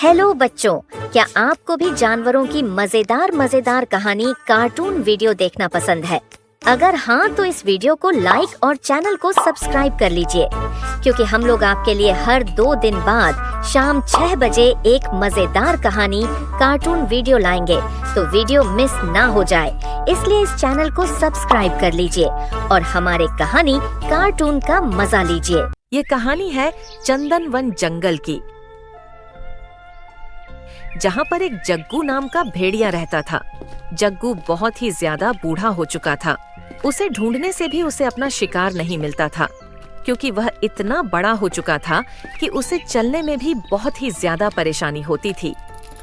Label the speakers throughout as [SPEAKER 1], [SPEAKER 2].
[SPEAKER 1] Hello बच्चों, क्या आपको भी जानवरों की मजेदार कहानी कार्टून वीडियो देखना पसंद है? अगर हाँ तो इस वीडियो को लाइक और चैनल को सब्सक्राइब कर लीजिए, क्योंकि हम लोग आपके लिए हर 2 दिन बाद शाम 6 बजे एक मजेदार कहानी कार्टून वीडियो लाएंगे, तो वीडियो मिस ना हो जाए इसलिए इस चैनल को सब्सक्राइब कर लीजिए और हमारे कहानी कार्टून का मजा लीजिए।
[SPEAKER 2] ये कहानी है चंदन वन जंगल की, जहाँ पर एक जग्गू नाम का भेड़िया रहता था। जग्गू बहुत ही ज्यादा बूढ़ा हो चुका था। उसे ढूंढने से भी उसे अपना शिकार नहीं मिलता था, क्योंकि वह इतना बड़ा हो चुका था कि उसे चलने में भी बहुत ही ज्यादा परेशानी होती थी।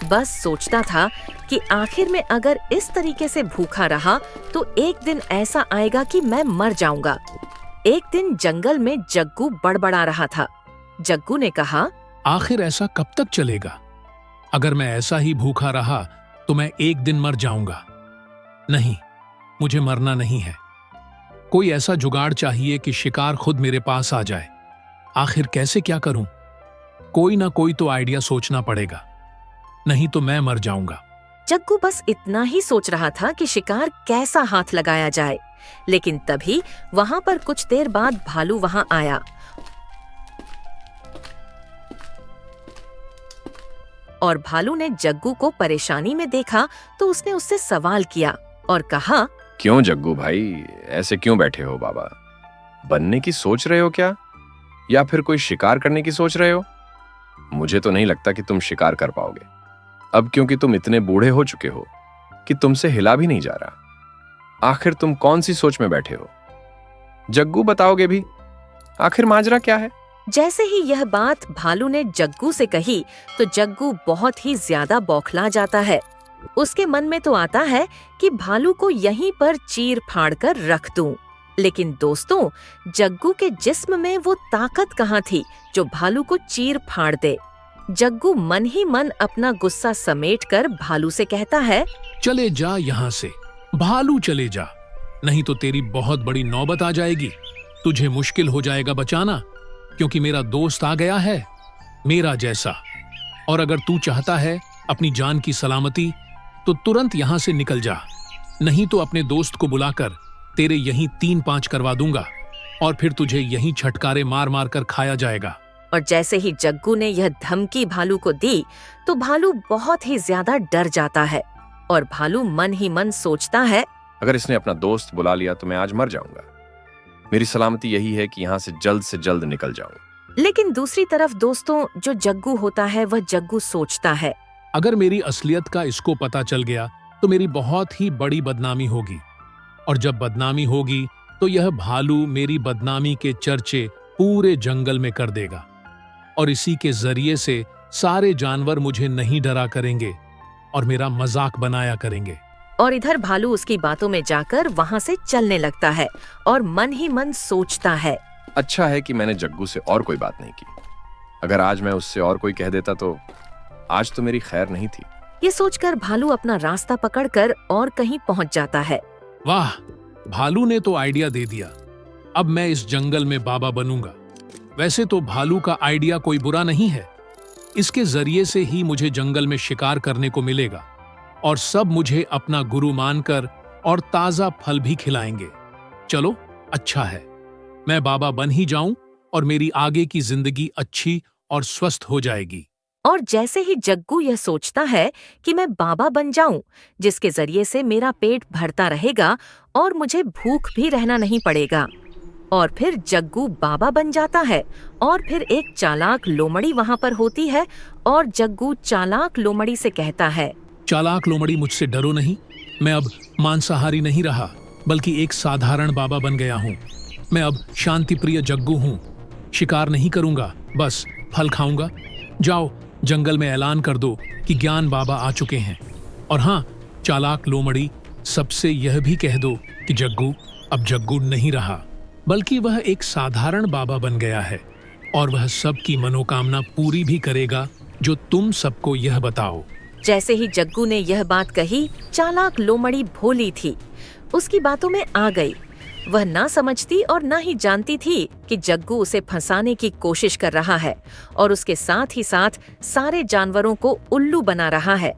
[SPEAKER 2] बस सोचता था कि आखिर में अगर इस तरीके से भूखा रहा तो एक दिन ऐसा आएगा कि मैं मर जाऊंगा। एक दिन जंगल में जग्गू बड़बड़ा रहा था। जग्गू ने कहा,
[SPEAKER 3] आखिर ऐसा कब तक चलेगा? अगर मैं ऐसा ही भूखा रहा तो मैं एक दिन मर जाऊंगा। नहीं, मुझे मरना नहीं है। कोई ऐसा जुगाड़ चाहिए कि शिकार खुद मेरे पास आ जाए। आखिर कैसे क्या करूं? कोई ना कोई तो आइडिया सोचना पड़ेगा, नहीं तो मैं मर जाऊंगा।
[SPEAKER 2] जग्गू बस इतना ही सोच रहा था कि शिकार कैसा हाथ लगाया जाए, लेकिन तभी वहां पर कुछ देर बाद भालू वहां आया और भालू ने जग्गू को परेशानी में देखा तो उसने उससे सवाल किया और कहा,
[SPEAKER 4] क्यों जग्गू भाई, ऐसे क्यों बैठे हो बाबा? बनने की सोच रहे हो क्या, या फिर कोई शिकार करने की सोच रहे हो? मुझे तो नहीं लगता कि तुम शिकार कर पाओगे अब, क्योंकि तुम इतने बूढ़े हो चुके हो कि तुमसे हिला भी नहीं जा रहा। आखिर तुम कौन सी सोच में बैठे हो? जग्गू बताओगे भी, आखिर माजरा क्या है?
[SPEAKER 2] जैसे ही यह बात भालू ने जग्गू से कही तो जग्गू बहुत ही ज्यादा बौखला जाता है। उसके मन में तो आता है कि भालू को यहीं पर चीर फाड़ कर रख दूं। लेकिन दोस्तों, जग्गू के जिस्म में वो ताकत कहाँ थी जो भालू को चीर फाड़ दे। जग्गू मन ही मन अपना गुस्सा समेटकर भालू से कहता है,
[SPEAKER 3] चले जा यहाँ से भालू, चले जा, नहीं तो तेरी बहुत बड़ी नौबत आ जाएगी। तुझे मुश्किल हो जाएगा बचाना, क्योंकि मेरा दोस्त आ गया है, मेरा जैसा। और अगर तू चाहता है अपनी जान की सलामती तो तुरंत यहाँ से निकल जा, नहीं तो अपने दोस्त को बुलाकर तेरे यहीं 3-5 करवा दूंगा और फिर तुझे यहीं छटकारे मार मार कर खाया जाएगा।
[SPEAKER 2] और जैसे ही जग्गू ने यह धमकी भालू को दी तो भालू बहुत ही ज्यादा डर जाता है और भालू मन ही मन सोचता है,
[SPEAKER 4] अगर इसने अपना दोस्त बुला लिया तो मैं आज मर जाऊंगा। मेरी सलामती यही है कि यहाँ से जल्द निकल जाऊं।
[SPEAKER 2] लेकिन दूसरी तरफ दोस्तों, जो जग्गू होता है वह जग्गू सोचता है,
[SPEAKER 3] अगर मेरी असलियत का इसको पता चल गया तो मेरी बहुत ही बड़ी बदनामी होगी, और जब बदनामी होगी तो यह भालू मेरी बदनामी के चर्चे पूरे जंगल में कर देगा और इसी के जरिए से सारे जानवर मुझे नहीं डरा करेंगे और मेरा मजाक बनाया करेंगे।
[SPEAKER 2] और इधर भालू उसकी बातों में जाकर वहाँ से चलने लगता है और मन ही मन सोचता है,
[SPEAKER 4] अच्छा है कि मैंने जग्गू से और कोई बात नहीं की। अगर आज मैं उससे और कोई कह देता तो आज तो मेरी खैर नहीं थी।
[SPEAKER 2] ये सोचकर भालू अपना रास्ता पकड़कर और कहीं पहुँच जाता है।
[SPEAKER 3] वाह, भालू ने तो आइडिया दे दिया। अब मैं इस जंगल में बाबा बनूंगा। वैसे तो भालू का आइडिया कोई बुरा नहीं है, इसके जरिए से ही मुझे जंगल में शिकार करने को मिलेगा और सब मुझे अपना गुरु मानकर और ताजा फल भी खिलाएंगे। चलो, अच्छा है, मैं बाबा बन ही जाऊं और मेरी आगे की जिंदगी अच्छी और स्वस्थ हो जाएगी।
[SPEAKER 2] और जैसे ही जग्गू यह सोचता है कि मैं बाबा बन जाऊं, जिसके जरिए से मेरा पेट भरता रहेगा और मुझे भूख भी रहना नहीं पड़ेगा, और फिर जग्गू बाबा बन जाता है। और फिर एक चालाक लोमड़ी वहां पर होती है और जग्गू चालाक लोमड़ी से कहता है,
[SPEAKER 3] चालाक लोमड़ी, मुझसे डरो नहीं। मैं अब मांसाहारी नहीं रहा, बल्कि एक साधारण बाबा बन गया हूँ। मैं अब शांति प्रिय जग्गू हूँ। शिकार नहीं करूंगा, बस फल खाऊंगा। जाओ, जंगल में ऐलान कर दो कि ज्ञान बाबा आ चुके हैं। और हाँ, चालाक लोमड़ी, सबसे यह भी कह दो कि जग्गू अब जग्गू नहीं रहा, बल्कि वह एक साधारण बाबा बन गया है और वह सबकी मनोकामना पूरी भी करेगा जो तुम सबको यह बताओ।
[SPEAKER 2] जैसे ही जग्गू ने यह बात कही, चालाक लोमड़ी भोली थी, उसकी बातों में आ गई। वह ना समझती और ना ही जानती थी कि जग्गू उसे फंसाने की कोशिश कर रहा है और उसके साथ ही साथ सारे जानवरों को उल्लू बना रहा है।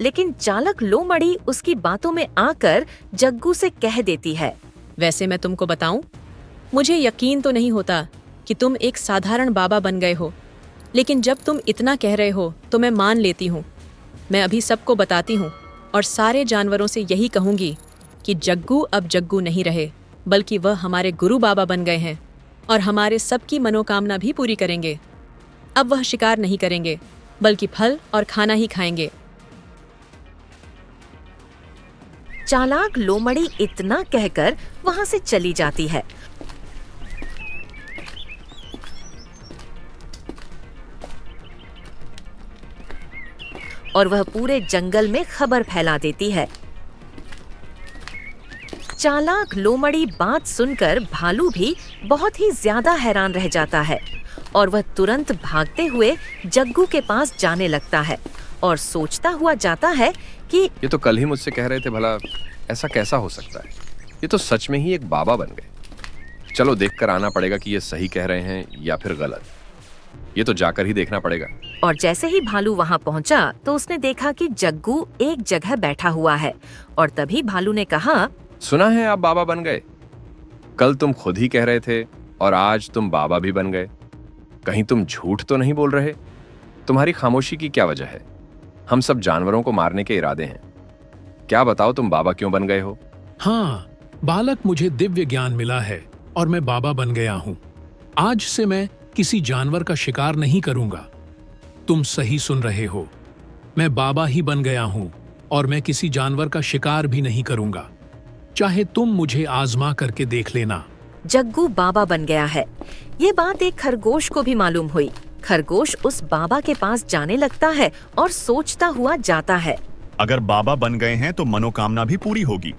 [SPEAKER 2] लेकिन चालक लोमड़ी उसकी बातों में आकर जग्गू से कह देती है,
[SPEAKER 5] वैसे मैं तुमको बताऊं, मुझे यकीन तो नहीं होता कि तुम एक साधारण बाबा बन गए हो, लेकिन जब तुम इतना कह रहे हो तो मैं मान लेती हूँ। मैं अभी सबको बताती हूँ और सारे जानवरों से यही कहूँगी कि जग्गू अब जग्गू नहीं रहे, बल्कि वह हमारे गुरु बाबा बन गए हैं और हमारे सबकी मनोकामना भी पूरी करेंगे। अब वह शिकार नहीं करेंगे, बल्कि फल और खाना ही खाएंगे।
[SPEAKER 2] चालाक लोमड़ी इतना कहकर वहां से चली जाती है। और वह पूरे जंगल में खबर फैला देती है। चालाक लोमड़ी बात सुनकर भालू भी बहुत ही ज्यादा हैरान रह जाता है और वह तुरंत भागते हुए जग्गू के पास जाने लगता है और सोचता हुआ जाता है कि
[SPEAKER 4] ये तो कल ही मुझसे कह रहे थे, भला ऐसा कैसा हो सकता है? ये तो सच में ही एक बाबा बन गए। चलो देखकर आना पड़ेगा कि ये सही कह रहे हैं या फिर गलत। ये तो जाकर ही देखना पड़ेगा।
[SPEAKER 2] और जैसे ही भालू वहां पहुंचा तो उसने देखा कि जग्गू एक जगह बैठा हुआ है और तभी भालू ने कहा,
[SPEAKER 4] सुना है आप बाबा बन गए। कल तुम खुद ही कह रहे थे और आज तुम बाबा भी बन गए। कहीं तुम झूठ तो नहीं बोल रहे? तुम्हारी खामोशी की क्या वजह है? हम सब जानवरों को मारने के इरादे हैं। क्या बताओ, तुम बाबा क्यों बन गए हो?
[SPEAKER 3] हाँ बालक, मुझे दिव्य ज्ञान मिला है और मैं बाबा बन गया हूँ। आज से मैं किसी जानवर का शिकार नहीं करूंगा। तुम सही सुन रहे हो, मैं बाबा ही बन गया हूँ और मैं किसी जानवर का शिकार भी नहीं करूंगा। चाहे तुम मुझे आजमा करके देख लेना।
[SPEAKER 2] जग्गू बाबा बन गया है। ये बात एक खरगोश को भी मालूम हुई। खरगोश उस बाबा के पास जाने लगता है और सोचता हुआ जाता है,
[SPEAKER 6] अगर बाबा बन गए हैं तो मनोकामना भी पूरी होगी।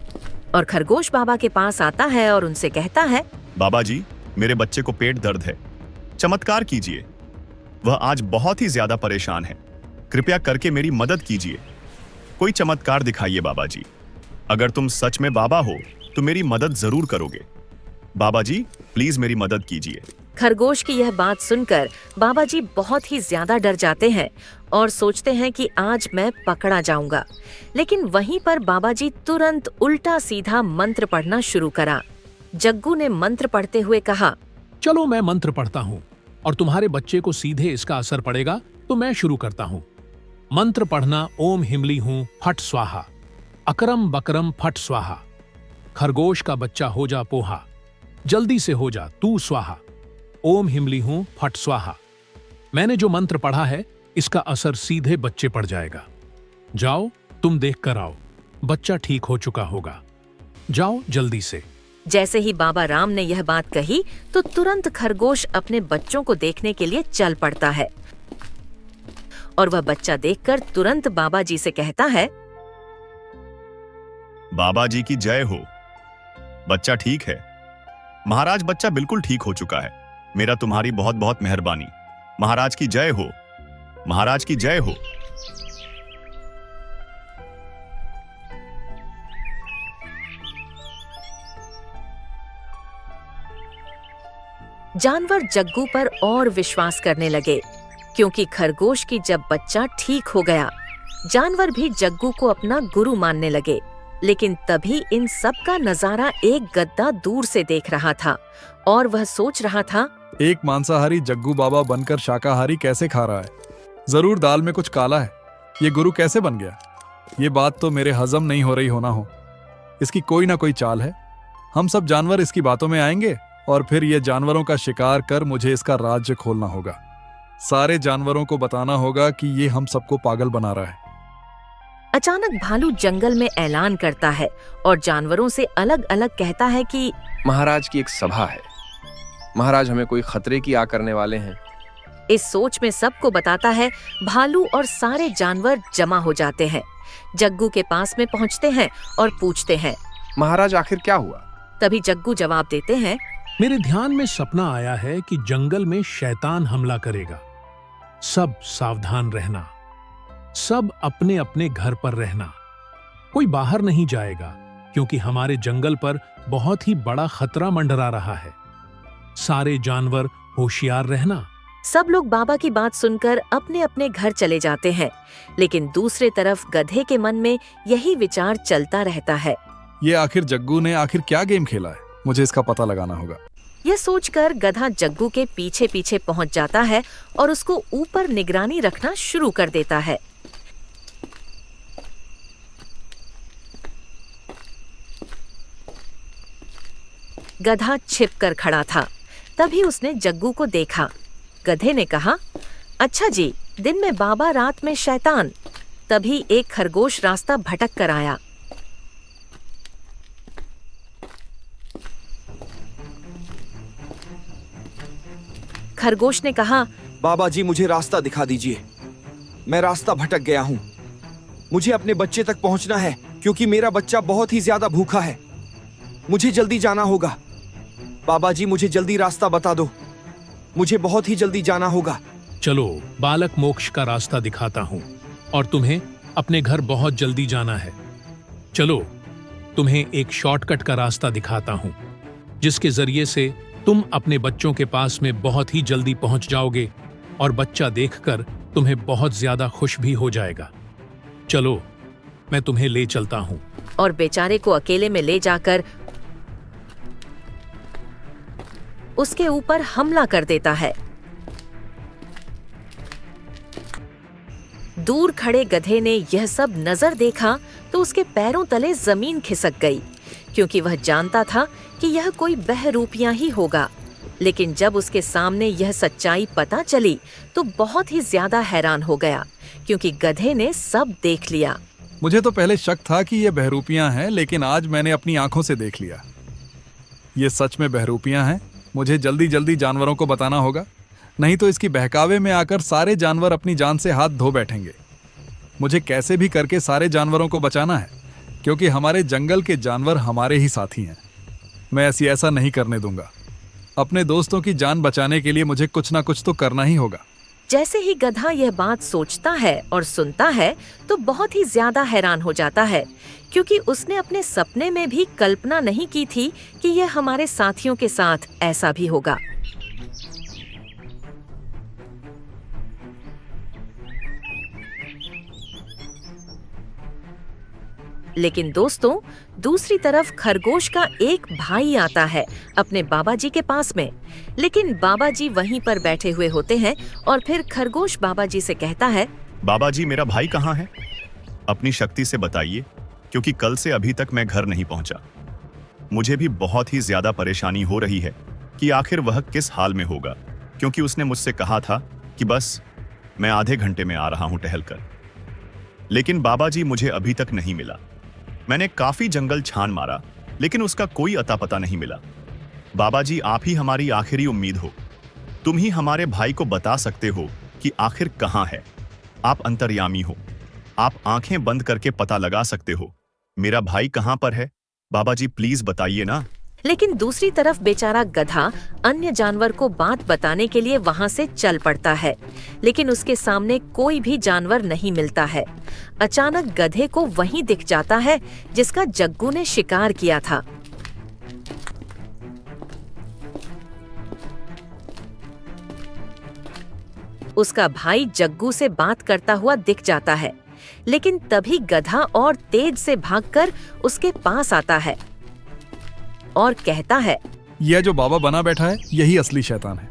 [SPEAKER 2] और खरगोश बाबा के पास आता है और उनसे कहता है,
[SPEAKER 6] बाबा जी, मेरे बच्चे को पेट दर्द है, चमत्कार कीजिए। वह आज बहुत ही ज्यादा परेशान है, कृपया करके मेरी मदद कीजिए। कोई चमत्कार दिखाइए बाबा जी। अगर तुम सच में बाबा हो तो मेरी मदद जरूर करोगे। बाबा जी प्लीज मेरी मदद कीजिए।
[SPEAKER 2] खरगोश की यह बात सुनकर बाबा जी बहुत ही ज्यादा डर जाते हैं और सोचते हैं कि आज मैं पकड़ा जाऊंगा। लेकिन वहीं पर बाबा जी तुरंत उल्टा सीधा मंत्र पढ़ना शुरू करा। जग्गू ने मंत्र पढ़ते हुए कहा,
[SPEAKER 3] चलो मैं मंत्र पढ़ता हूँ और तुम्हारे बच्चे को सीधे इसका असर पड़ेगा, तो मैं शुरू करता हूँ। मंत्र पढ़ना, ओम हिमली हूँ फट स्वाहा, अकरम बकरम फट स्वाहा। खरगोश का बच्चा हो जा पोहा, जल्दी से हो जा तू स्वाहा। ओम हिमली हूँ फट स्वाहा। मैंने जो मंत्र पढ़ा है इसका असर सीधे बच्चे पड़ जाएगा। जाओ तुम देख कर आओ, बच्चा ठीक हो चुका होगा। जाओ जल्दी से।
[SPEAKER 2] जैसे ही बाबा राम ने यह बात कही तो तुरंत खरगोश अपने बच्चों को देखने के लिए चल पड़ता है और वह बच्चा देखकर तुरंत बाबा जी से कहता है,
[SPEAKER 6] बाबा जी की जय हो। बच्चा ठीक है महाराज, बच्चा बिल्कुल ठीक हो चुका है। मेरा तुम्हारी बहुत बहुत मेहरबानी। महाराज की जय हो, महाराज की जय हो।
[SPEAKER 2] जानवर जग्गू पर और विश्वास करने लगे, क्योंकि खरगोश की जब बच्चा ठीक हो गया, जानवर भी जग्गू को अपना गुरु मानने लगे। लेकिन तभी इन सब का नजारा एक गद्दा दूर से देख रहा था और वह सोच रहा था,
[SPEAKER 7] एक मांसाहारी जग्गू बाबा बनकर शाकाहारी कैसे खा रहा है? जरूर दाल में कुछ काला है। ये गुरु कैसे बन गया? ये बात तो मेरे हजम नहीं हो रही होना हो। इसकी कोई ना कोई चाल है। हम सब जानवर इसकी बातों में आएंगे और फिर ये जानवरों का शिकार कर मुझे इसका राज्य खोलना होगा। सारे जानवरों को बताना होगा कि ये हम सबको पागल बना रहा है।
[SPEAKER 2] अचानक भालू जंगल में ऐलान करता है और जानवरों से अलग अलग कहता है कि
[SPEAKER 4] महाराज की एक सभा है। महाराज हमें कोई खतरे की आ करने वाले हैं।
[SPEAKER 2] इस सोच में सबको बताता है। भालू और सारे जानवर जमा हो जाते हैं, जग्गू के पास में पहुंचते हैं और पूछते हैं,
[SPEAKER 4] महाराज आखिर क्या हुआ?
[SPEAKER 2] तभी जग्गू जवाब देते हैं,
[SPEAKER 3] मेरे ध्यान में सपना आया है कि जंगल में शैतान हमला करेगा। सब सावधान रहना, सब अपने अपने घर पर रहना, कोई बाहर नहीं जाएगा, क्योंकि हमारे जंगल पर बहुत ही बड़ा खतरा मंडरा रहा है। सारे जानवर होशियार रहना।
[SPEAKER 2] सब लोग बाबा की बात सुनकर अपने अपने घर चले जाते हैं, लेकिन दूसरे तरफ गधे के मन में यही विचार चलता रहता है।
[SPEAKER 7] ये आखिर जग्गू ने आखिर क्या गेम खेला है, मुझे इसका पता लगाना होगा।
[SPEAKER 2] यह सोचकर गधा जग्गू के पीछे पीछे पहुंच जाता है और उसको ऊपर निगरानी रखना शुरू कर देता है। गधा छिपकर खड़ा था। तभी उसने जग्गू को देखा। गधे ने कहा, अच्छा जी, दिन में बाबा, रात में शैतान। तभी एक खरगोश रास्ता भटक कर आया। खरगोश ने कहा,
[SPEAKER 8] बाबा जी मुझे रास्ता दिखा दीजिए, मैं रास्ता भटक गया हूँ। मुझे अपने बच्चे तक पहुँचना है क्योंकि मेरा बच्चा बहुत ही ज्यादा भूखा है। मुझे जल्दी जाना होगा। बाबा जी मुझे जल्दी रास्ता बता दो, मुझे बहुत ही जल्दी जाना होगा।
[SPEAKER 3] चलो, बालक मोक्ष का रास्ता दिखाता हूँ और तुम्हें अपने घर बहुत जल्दी जाना है। चलो, तुम्हें एक शॉर्टकट का रास्ता दिखाता हूँ जिसके जरिए से तुम अपने बच्चों के पास में बहुत ही जल्दी पहुंच जाओगे और बच्चा देखकर तुम्हें बहुत ज्यादा खुश भी हो जाएगा। चलो, मैं तुम्हें ले चलता हूँ।
[SPEAKER 2] और बेचारे को अकेले में ले जाकर उसके ऊपर हमला कर देता है। दूर खड़े गधे ने यह सब नजर देखा तो उसके पैरों तले जमीन खिसक गई, क्योंकि वह जानता था कि यह कोई बहरूपियां ही होगा। लेकिन जब उसके सामने यह सच्चाई पता चली तो बहुत ही ज्यादा हैरान हो गया, क्योंकि गधे ने सब देख लिया।
[SPEAKER 7] मुझे तो पहले शक था कि ये बहरूपियां हैं, लेकिन आज मैंने अपनी आंखों से देख लिया। ये सच में बहरूपियां हैं। मुझे जल्दी जल्दी जानवरों को बताना होगा, नहीं तो इसकी बहकावे में आकर सारे जानवर अपनी जान से हाथ धो बैठेंगे। मुझे कैसे भी करके सारे जानवरों को बचाना है, क्योंकि हमारे जंगल के जानवर हमारे ही साथी हैं। मैं ऐसा नहीं करने दूंगा। अपने दोस्तों की जान बचाने के लिए मुझे कुछ ना कुछ तो करना ही होगा।
[SPEAKER 2] जैसे ही गधा यह बात सोचता है और सुनता है तो बहुत ही ज्यादा हैरान हो जाता है, क्योंकि उसने अपने सपने में भी कल्पना नहीं की थी कि यह हमारे साथियों के साथ ऐसा भी होगा। लेकिन दोस्तों, दूसरी तरफ खरगोश का एक भाई आता है अपने बाबा जी के पास में। लेकिन बाबा जी वहीं पर बैठे हुए होते हैं और फिर खरगोश बाबा जी से कहता है,
[SPEAKER 6] बाबा जी मेरा भाई कहाँ है? अपनी शक्ति से बताइए, क्योंकि कल से अभी तक मैं घर नहीं पहुंचा। मुझे भी बहुत ही ज्यादा परेशानी हो रही है कि आखिर वह किस हाल में होगा, क्योंकि उसने मुझसे कहा था कि बस मैं आधे घंटे में आ रहा हूं टहलकर। लेकिन बाबा जी मुझे अभी तक नहीं मिला। मैंने काफी जंगल छान मारा, लेकिन उसका कोई अता पता नहीं मिला। बाबा जी, आप ही हमारी आखिरी उम्मीद हो। तुम ही हमारे भाई को बता सकते हो कि आखिर कहाँ है। आप अंतर्यामी हो, आप आंखें बंद करके पता लगा सकते हो मेरा भाई कहाँ पर है। बाबा जी प्लीज बताइए ना।
[SPEAKER 2] लेकिन दूसरी तरफ बेचारा गधा अन्य जानवर को बात बताने के लिए वहां से चल पड़ता है, लेकिन उसके सामने कोई भी जानवर नहीं मिलता है। अचानक गधे को वहीं दिख जाता है जिसका जग्गू ने शिकार किया था। उसका भाई जग्गू से बात करता हुआ दिख जाता है, लेकिन तभी गधा और तेज से भागकर उसके पास आता है और कहता है,
[SPEAKER 7] यह जो बाबा बना बैठा है यही असली शैतान है।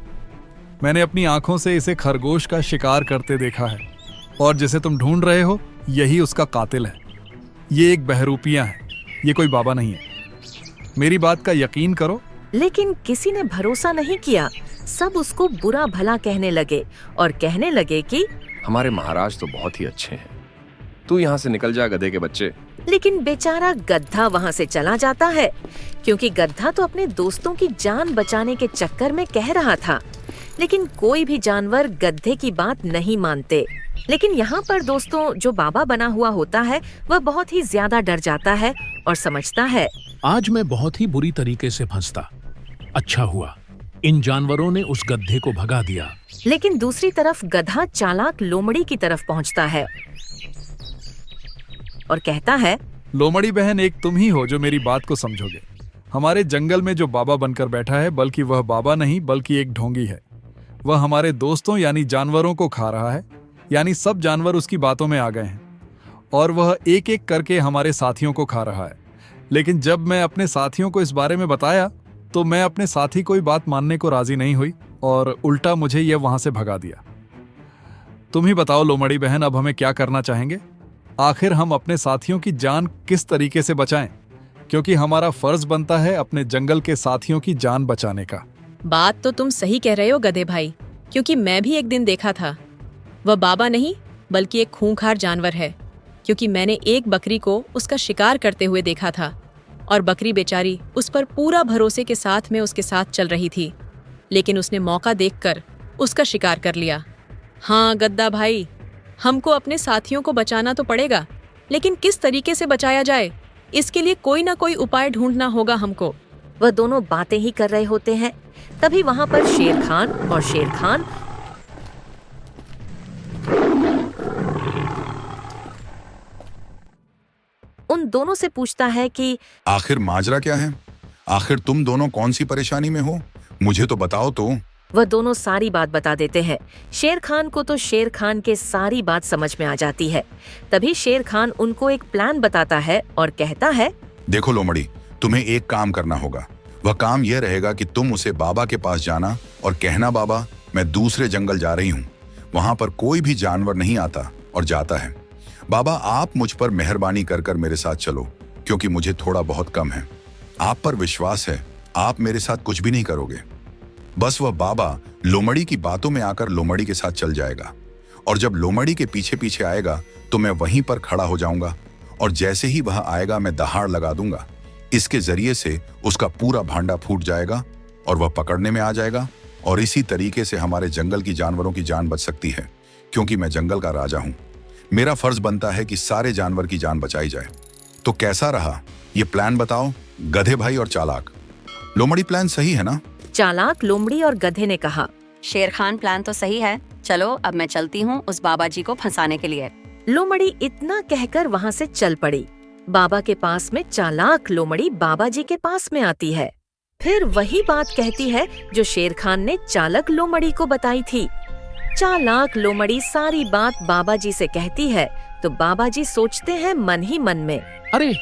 [SPEAKER 7] मैंने अपनी आंखों से इसे खरगोश का शिकार करते देखा है, और जिसे तुम ढूंढ रहे हो यही उसका कातिल है। ये एक बहरूपिया है, ये कोई बाबा नहीं है। मेरी बात का यकीन करो।
[SPEAKER 2] लेकिन किसी ने भरोसा नहीं किया। सब उसको बुरा भला कहने लगे और कहने लगे कि
[SPEAKER 4] हमारे महाराज तो बहुत ही अच्छे हैं, तू यहाँ से निकल जा गधे के बच्चे।
[SPEAKER 2] लेकिन बेचारा गधा वहां से चला जाता है, क्योंकि गधा तो अपने दोस्तों की जान बचाने के चक्कर में कह रहा था। लेकिन कोई भी जानवर गधे की बात नहीं मानते। लेकिन यहाँ पर दोस्तों, जो बाबा बना हुआ होता है वह बहुत ही ज्यादा डर जाता है और समझता है,
[SPEAKER 3] आज मैं बहुत ही बुरी तरीके से फंसता। अच्छा हुआ इन जानवरों ने उस गधे को भगा दिया।
[SPEAKER 2] लेकिन दूसरी तरफ गधा चालाक लोमड़ी की तरफ पहुँचता है और कहता है,
[SPEAKER 7] लोमड़ी बहन, एक तुम ही हो जो मेरी बात को समझोगे। हमारे जंगल में जो बाबा बनकर बैठा है, बल्कि वह बाबा नहीं बल्कि एक ढोंगी है। वह हमारे दोस्तों यानी जानवरों को खा रहा है, यानी सब जानवर उसकी बातों में आ गए हैं और वह एक एक करके हमारे साथियों को खा रहा है। लेकिन जब मैं अपने साथियों को इस बारे में बताया तो मैं अपने साथी कोई बात मानने को राजी नहीं हुई और उल्टा मुझे यह वहां से भगा दिया। तुम ही बताओ लोमड़ी बहन, अब हमें क्या करना चाहेंगे? आखिर हम अपने साथियों की जान किस तरीके से बचाएं? क्योंकि हमारा फर्ज बनता है अपने जंगल के साथियों की जान बचाने का।
[SPEAKER 5] बात तो तुम सही कह रहे हो गधे भाई, क्योंकि मैं भी एक दिन देखा था। वह बाबा नहीं बल्कि एक खूंखार जानवर है, क्योंकि मैंने एक बकरी को उसका शिकार करते हुए देखा था और बकरी बेचारी उस पर पूरा भरोसे के साथ में उसके साथ चल रही थी, लेकिन उसने मौका देखकर उसका शिकार कर लिया। हाँ गद्दा भाई, हमको अपने साथियों को बचाना तो पड़ेगा, लेकिन किस तरीके से बचाया जाए, इसके लिए कोई ना कोई उपाय ढूंढना होगा हमको।
[SPEAKER 2] वह दोनों बातें ही कर रहे होते हैं, तभी वहां पर शेर खान और शेर खान उन दोनों से पूछता है कि
[SPEAKER 9] आखिर माजरा क्या है? आखिर तुम दोनों कौन सी परेशानी में हो? मुझे तो बताओ तो।
[SPEAKER 2] वह दोनों सारी बात बता देते हैं। शेर खान को तो शेर खान के सारी बात समझ में आ जाती है। तभी शेर खान उनको एक प्लान बताता है और कहता है,
[SPEAKER 9] देखो लोमड़ी, तुम्हें एक काम करना होगा। वह काम यह रहेगा कि तुम उसे बाबा के पास जाना और कहना, बाबा मैं दूसरे जंगल जा रही हूँ, वहां पर कोई भी जानवर नहीं आता और जाता है। बाबा आप मुझ पर मेहरबानी कर कर मेरे साथ चलो, क्योंकि मुझे थोड़ा बहुत कम है। आप पर विश्वास है, आप मेरे साथ कुछ भी नहीं करोगे। बस वह बाबा लोमड़ी की बातों में आकर लोमड़ी के साथ चल जाएगा और जब लोमड़ी के पीछे पीछे आएगा तो मैं वहीं पर खड़ा हो जाऊंगा और जैसे ही वह आएगा मैं दहाड़ लगा दूंगा। इसके जरिए से उसका पूरा भांडा फूट जाएगा और वह पकड़ने में आ जाएगा और इसी तरीके से हमारे जंगल की जानवरों की जान बच सकती है, क्योंकि मैं जंगल का राजा हूं। मेरा फर्ज बनता है कि सारे जानवर की जान बचाई जाए। तो कैसा रहा ये प्लान बताओ गधे भाई और चालाक? लोमड़ी प्लान सही है ना?
[SPEAKER 2] चालाक लोमड़ी और गधे ने कहा,
[SPEAKER 10] शेर खान प्लान तो सही है, चलो अब मैं चलती हूँ उस बाबा जी को फंसाने के लिए।
[SPEAKER 2] लोमड़ी इतना कहकर वहाँ से चल पड़ी। बाबा के पास में चालाक लोमड़ी बाबा जी के पास में आती है। फिर वही बात कहती है जो शेर खान ने चालाक लोमड़ी को बताई थी। चालाक लोमड़ी सारी बात बाबा जी से कहती है तो बाबा जी सोचते हैं मन ही मन में,
[SPEAKER 3] अरे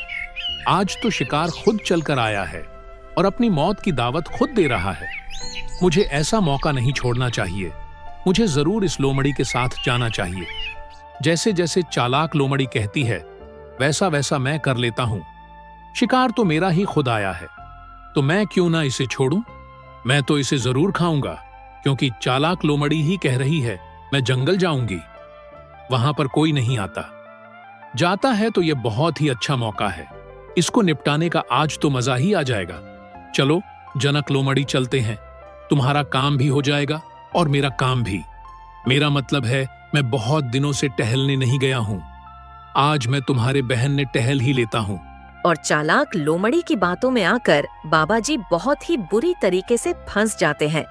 [SPEAKER 3] आज तो शिकार खुद चलकर आया है और अपनी मौत की दावत खुद दे रहा है। मुझे ऐसा मौका नहीं छोड़ना चाहिए। मुझे जरूर इस लोमड़ी के साथ जाना चाहिए। जैसे जैसे चालाक लोमड़ी कहती है वैसा वैसा मैं कर लेता हूं। शिकार तो मेरा ही खुद आया है, तो मैं क्यों ना इसे छोड़ूं? मैं तो इसे जरूर खाऊंगा, क्योंकि चालाक लोमड़ी ही कह रही है मैं जंगल जाऊंगी, वहां पर कोई नहीं आता। जाता है तो यह बहुत ही अच्छा मौका है। इसको निपटाने का आज तो मजा ही आ जाएगा। चलो जनक लोमड़ी चलते हैं, तुम्हारा काम भी हो जाएगा और मेरा काम भी। मेरा मतलब है मैं बहुत दिनों से टहलने नहीं गया हूं। आज मैं तुम्हारे बहन ने टहल ही लेता हूं।
[SPEAKER 2] और चालाक लोमड़ी की बातों में आकर बाबा जी बहुत ही बुरी तरीके से फंस जाते हैं।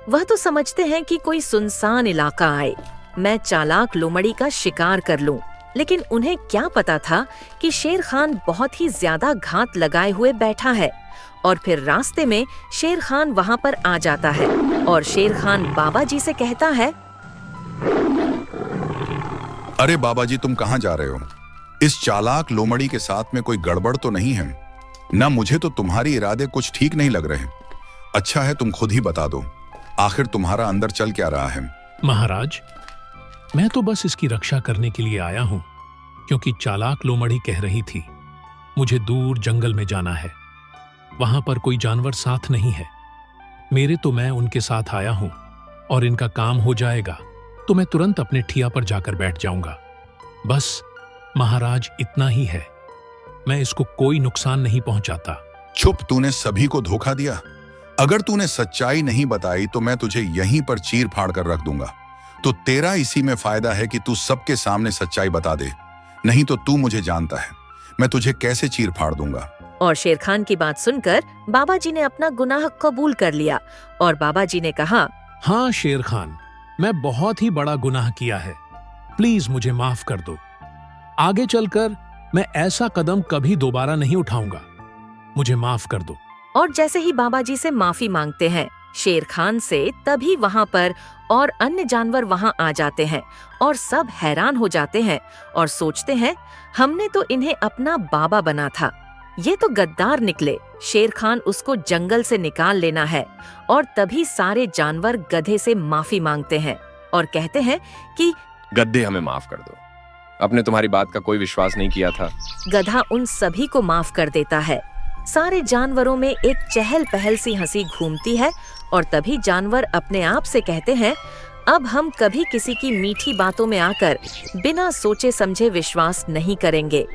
[SPEAKER 2] वह तो समझते हैं कि कोई सुनसान इलाका आए, मैं चालाक लोमड़ी का शिकार कर लूं, लेकिन उन्हें क्या पता था कि शेर खान बहुत ही ज्यादा घात लगाए हुए बैठा है। और फिर रास्ते में शेर खान वहां पर आ जाता है और शेर खान बाबा जी से कहता है,
[SPEAKER 9] अरे बाबा जी तुम कहाँ जा रहे हो? इस चालाक लोमड़ी के साथ में कोई गड़बड़ तो नहीं है ना? मुझे तो तुम्हारी इरादे कुछ ठीक नहीं लग रहे। अच्छा है तुम खुद ही बता दो, आखिर तुम्हारा अंदर चल क्या रहा है?
[SPEAKER 3] महाराज, मैं तो बस इसकी रक्षा करने के लिए आया हूं, क्योंकि चालाक लोमड़ी कह रही थी मुझे दूर जंगल में जाना है, वहां पर कोई जानवर साथ नहीं है। मेरे तो मैं उनके साथ आया हूं और इनका काम हो जाएगा तो मैं तुरंत अपने ठिया पर जाकर बैठ जाऊंगा। बस महाराज इतना ही है, मैं इसको कोई नुकसान नहीं पहुंचाता।
[SPEAKER 9] चुप, तूने सभी को धोखा दिया। अगर तूने सच्चाई नहीं बताई तो मैं तुझे यहीं पर चीर फाड़ कर रख दूंगा। तो तेरा इसी में फायदा है कि तू सबके सामने सच्चाई बता दे, नहीं तो तू मुझे जानता है, मैं तुझे कैसे चीर फाड़ दूंगा।
[SPEAKER 2] और शेर खान की बात सुनकर बाबा जी ने अपना गुनाह कबूल कर लिया और बाबा जी ने कहा,
[SPEAKER 3] हाँ शेर खान, मैं बहुत ही बड़ा गुनाह किया है, प्लीज मुझे माफ कर दो। आगे चलकर मैं ऐसा कदम कभी दोबारा नहीं उठाऊंगा। मुझे माफ कर दो।
[SPEAKER 2] और जैसे ही बाबा जी से माफी मांगते हैं, शेर खान से तभी वहां पर और अन्य जानवर वहां आ जाते हैं और सब हैरान हो जाते हैं और सोचते हैं हमने तो इन्हें अपना बाबा बना था, ये तो गद्दार निकले। शेर खान उसको जंगल से निकाल लेना है और तभी सारे जानवर गधे से माफी मांगते हैं और कहते हैं कि
[SPEAKER 4] गद्दे, हमें माफ कर दो, अपने तुम्हारी बात का कोई विश्वास नहीं किया था।
[SPEAKER 2] गधा उन सभी को माफ कर देता है। सारे जानवरों में एक चहल पहल सी हंसी घूमती है और तभी जानवर अपने आप से कहते हैं अब हम कभी किसी की मीठी बातों में आकर बिना सोचे समझे विश्वास नहीं करेंगे।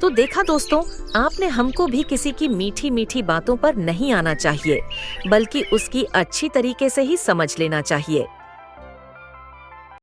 [SPEAKER 2] तो देखा दोस्तों, आपने हमको भी किसी की मीठी मीठी बातों पर नहीं आना चाहिए, बल्कि उसकी अच्छी तरीके से ही समझ लेना चाहिए।